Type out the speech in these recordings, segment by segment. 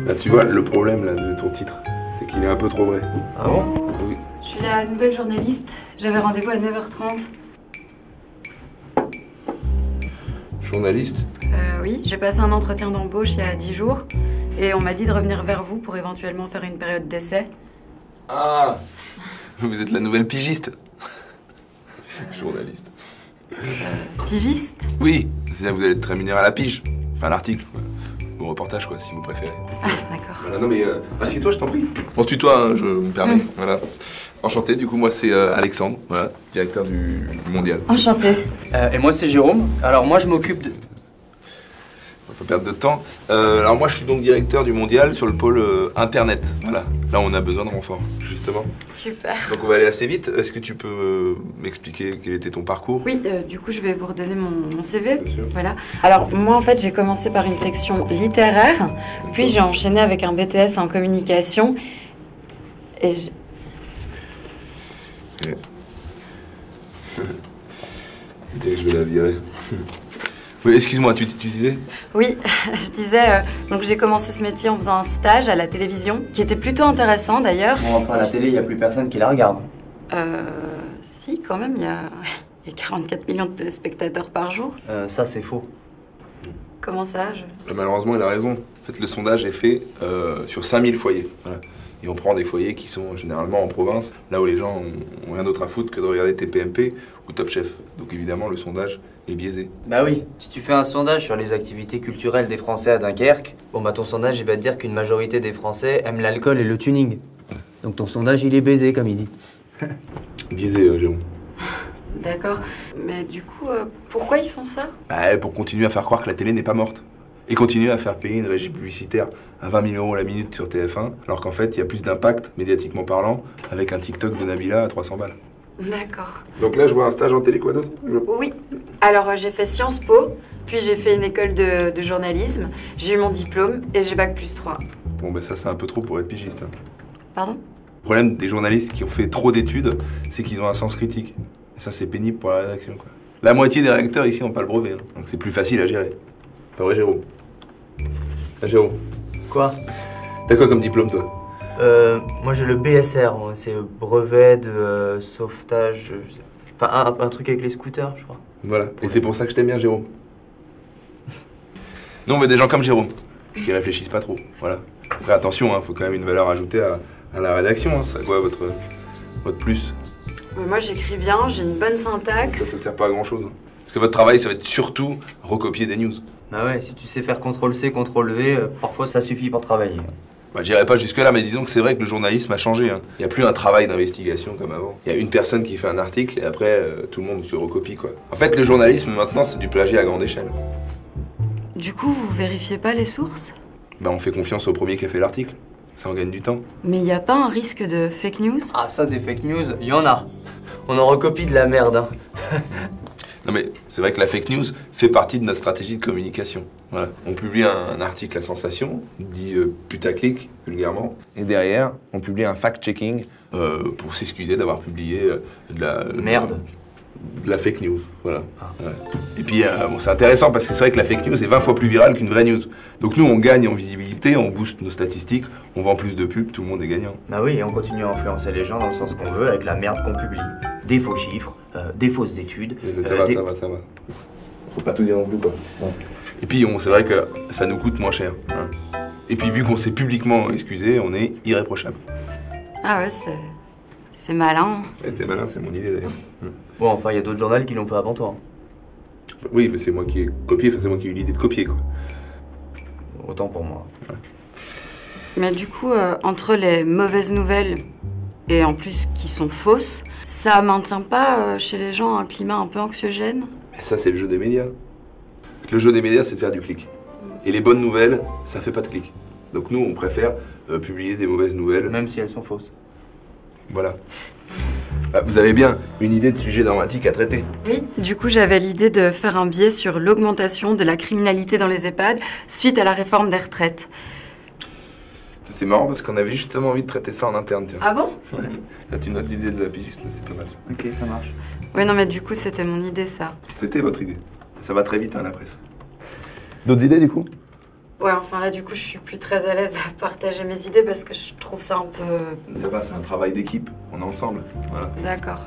Là, tu vois, le problème là, de ton titre, c'est qu'il est un peu trop vrai. Ah bon? Oui. Je suis la nouvelle journaliste. J'avais rendez-vous à 9h30. Journaliste? Oui, j'ai passé un entretien d'embauche il y a 10 jours. Et on m'a dit de revenir vers vous pour éventuellement faire une période d'essai. Ah! Vous êtes la nouvelle pigiste. Journaliste. Pigiste? Oui, c'est-à-dire que vous allez être rémunéré à la pige. Enfin, à l'article, quoi. Au reportage, quoi, si vous préférez. Ah, d'accord. Voilà, non mais, assieds-toi, je t'en prie. On se tutoie, hein, je me permets. Voilà. Enchanté, du coup, moi c'est Alexandre, voilà, directeur du Mondial. Enchantée. Et moi c'est Jérôme. Alors moi je m'occupe de... On va pas perdre de temps. Alors moi je suis donc directeur du Mondial sur le pôle Internet. Voilà, là on a besoin de renfort, justement. Super. Donc on va aller assez vite. Est-ce que tu peux m'expliquer quel était ton parcours? Oui, du coup, je vais vous redonner mon CV. Bien sûr. Voilà. Alors, moi, en fait, j'ai commencé par une section littéraire, puis j'ai enchaîné avec un BTS en communication. Et Dès que je vais la virer. Oui, excuse-moi, tu disais? oui, je disais, donc j'ai commencé ce métier en faisant un stage à la télévision, qui était plutôt intéressant d'ailleurs. Bon, enfin la télé, il n'y a plus personne qui la regarde. Si, quand même, il y a 44 millions de téléspectateurs par jour. Ça c'est faux. Comment ça Malheureusement, il a raison. En fait, le sondage est fait sur 5000 foyers. Voilà. Et on prend des foyers qui sont généralement en province, là où les gens ont rien d'autre à foutre que de regarder TPMP ou Top Chef. Donc évidemment, le sondage est biaisé. Bah oui, si tu fais un sondage sur les activités culturelles des Français à Dunkerque, bon bah ton sondage il va te dire qu'une majorité des Français aiment l'alcool et le tuning. Donc ton sondage il est baisé comme il dit. Biaisé, Jérôme. D'accord. Mais du coup, pourquoi ils font ça? Bah, pour continuer à faire croire que la télé n'est pas morte. Et continuer à faire payer une régie publicitaire à 20 000 € la minute sur TF1, alors qu'en fait, il y a plus d'impact, médiatiquement parlant, avec un TikTok de Nabila à 300 balles. D'accord. Donc là, je vois un stage en télé, quoi d'autre? Oui. Alors, j'ai fait Sciences Po, puis j'ai fait une école de journalisme, j'ai eu mon diplôme et j'ai bac+3. Bon, bah ça, c'est un peu trop pour être pigiste. Hein. Pardon? Le problème des journalistes qui ont fait trop d'études, c'est qu'ils ont un sens critique. Et ça, c'est pénible pour la rédaction, quoi. La moitié des rédacteurs ici n'ont pas le brevet, hein. Donc c'est plus facile à gérer. Pas vrai, Jérôme? Ah, Jérôme, Quoi? t'as quoi comme diplôme, toi? Moi j'ai le BSR, moi. C'est brevet de sauvetage... je sais pas, un truc avec les scooters, je crois. Voilà. Et c'est pour ça que je t'aime bien, Jérôme. Nous, on veut des gens comme Jérôme, qui réfléchissent pas trop. Voilà. Après, attention, hein, faut quand même une valeur ajoutée à la rédaction. Hein. C'est quoi votre plus? Moi, j'écris bien, j'ai une bonne syntaxe. Ça sert pas à grand chose. Hein. Parce que votre travail, ça va être surtout recopier des news. Bah ouais, si tu sais faire CTRL-C, CTRL-V, parfois ça suffit pour travailler. Bah, j'irai pas jusque-là, mais disons que c'est vrai que le journalisme a changé. Hein. Il n'y a plus un travail d'investigation comme avant. Il y a une personne qui fait un article et après, tout le monde se recopie, quoi. En fait, le journalisme, maintenant, c'est du plagiat à grande échelle. Du coup, vous vérifiez pas les sources? Bah, on fait confiance au premier qui a fait l'article. Ça en gagne du temps. Mais il n'y a pas un risque de fake news? Ah ça, des fake news, il y en a. On en recopie de la merde, hein. Non mais c'est vrai que la fake news fait partie de notre stratégie de communication. Voilà. On publie un article à sensation, dit putaclic vulgairement, et derrière on publie un fact-checking pour s'excuser d'avoir publié de la Merde. De la fake news. Voilà. Ouais. Et puis bon, c'est intéressant parce que c'est vrai que la fake news est 20 fois plus virale qu'une vraie news. Donc nous on gagne en visibilité, on booste nos statistiques, on vend plus de pubs, tout le monde est gagnant. Bah oui, et on continue à influencer les gens dans le sens qu'on veut avec la merde qu'on publie. Des faux chiffres, des fausses études. Ça va. Faut pas tout dire non plus, quoi. Ouais. Et puis, c'est vrai que ça nous coûte moins cher. Hein. Et puis, vu qu'on s'est publiquement excusé, on est irréprochable. Ah ouais, c'est malin. Ouais, c'est malin, c'est mon idée d'ailleurs. Bon, enfin, il y a d'autres journaux qui l'ont fait avant toi. Oui, mais c'est moi qui ai copié, enfin, c'est moi qui ai eu l'idée de copier, quoi. Autant pour moi. Ouais. Mais du coup, entre les mauvaises nouvelles et en plus qui sont fausses, ça maintient pas chez les gens un climat un peu anxiogène? Mais ça, c'est le jeu des médias. Le jeu des médias, c'est de faire du clic. Et les bonnes nouvelles, ça fait pas de clic. Donc nous, on préfère publier des mauvaises nouvelles. Même si elles sont fausses. Voilà. Bah, vous avez bien une idée de sujet dramatique à traiter. Oui, du coup, j'avais l'idée de faire un biais sur l'augmentation de la criminalité dans les EHPAD suite à la réforme des retraites. C'est marrant parce qu'on avait justement envie de traiter ça en interne, tiens. Ah bon? Ouais. Là, tu notes l'idée de la pigiste, là, c'est pas mal. Ok, ça marche. Oui, non, mais du coup, c'était mon idée, ça. C'était votre idée. Ça va très vite, hein, la presse. D'autres idées, du coup? Ouais, enfin là, du coup, je suis plus très à l'aise à partager mes idées parce que je trouve ça un peu... Ça va, c'est un travail d'équipe, on est ensemble, voilà. D'accord.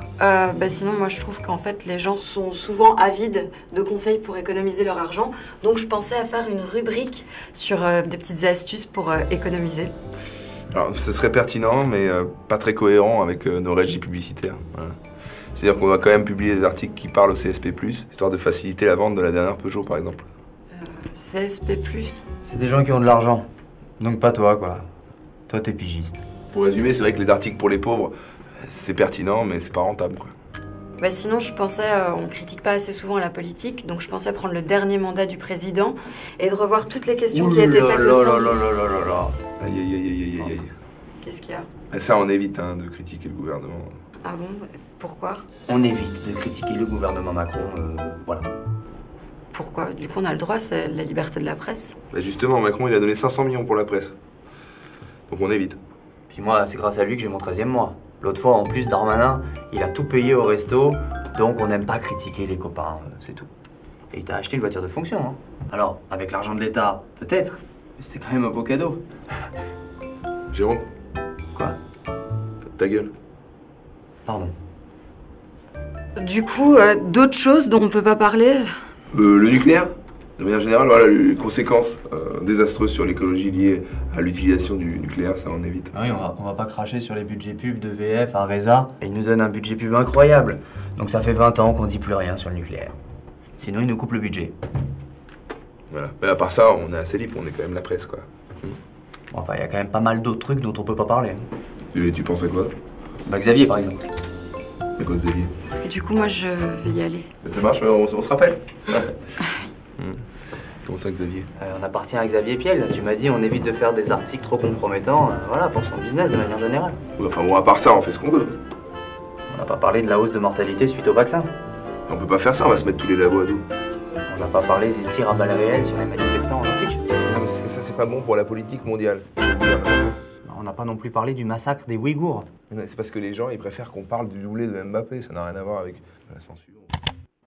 Sinon, moi, je trouve qu'en fait, les gens sont souvent avides de conseils pour économiser leur argent. Donc, je pensais à faire une rubrique sur des petites astuces pour économiser. Alors, ce serait pertinent, mais pas très cohérent avec nos régies publicitaires, voilà. C'est-à-dire qu'on va quand même publier des articles qui parlent au CSP+, histoire de faciliter la vente de la dernière Peugeot, par exemple. CSP+. C'est des gens qui ont de l'argent. Donc pas toi, quoi. Toi, t'es pigiste. Pour résumer, c'est vrai que les articles pour les pauvres, c'est pertinent, mais c'est pas rentable, quoi. Sinon, je pensais, on critique pas assez souvent la politique, donc je pensais prendre le dernier mandat du président et de revoir toutes les questions qui étaient faites au sein. Aïe, aïe, aïe, aïe, aïe, aïe. Qu'est-ce qu'il y a? Et ça, on évite hein, de critiquer le gouvernement. Ah bon? Pourquoi? On évite de critiquer le gouvernement Macron, voilà. Pourquoi? Du coup, on a le droit, c'est la liberté de la presse. Bah justement, Macron, il a donné 500 millions pour la presse. Donc on évite. Puis moi, c'est grâce à lui que j'ai mon 13e mois. L'autre fois, en plus, Darmanin, il a tout payé au resto, donc on n'aime pas critiquer les copains, c'est tout. Et il t'a acheté une voiture de fonction, hein. Alors, avec l'argent de l'État, peut-être, mais c'était quand même un beau cadeau. Jérôme, Quoi? ta gueule. Pardon. Du coup, d'autres choses dont on peut pas parler? Le nucléaire, de manière générale, voilà, les conséquences désastreuses sur l'écologie liées à l'utilisation du nucléaire, ça on évite. Ah oui, on va pas cracher sur les budgets pubs de VF, Areza. Et ils nous donnent un budget pub incroyable. Donc ça fait 20 ans qu'on dit plus rien sur le nucléaire. Sinon, ils nous coupent le budget. Voilà. Mais à part ça, on est assez libre, on est quand même la presse, quoi. Bon, enfin, il y a quand même pas mal d'autres trucs dont on peut pas parler. Tu penses à quoi? Bah, Xavier, par exemple. À quoi, Xavier? Du coup, moi, je vais y aller. Ça marche, on se rappelle. Comment ça, Xavier? On appartient à Xavier Piel. Tu m'as dit on évite de faire des articles trop compromettants, voilà, pour son business de manière générale. Ouais, enfin bon, à part ça, on fait ce qu'on veut. On n'a pas parlé de la hausse de mortalité suite au vaccin. On peut pas faire ça, on va se mettre tous les labos à dos. On n'a pas parlé des tirs à balles réelles sur les manifestants en Autriche. Non, mais ça, c'est pas bon pour la politique mondiale. On n'a pas non plus parlé du massacre des Ouïghours. C'est parce que les gens, ils préfèrent qu'on parle du doublé de Mbappé, ça n'a rien à voir avec la censure.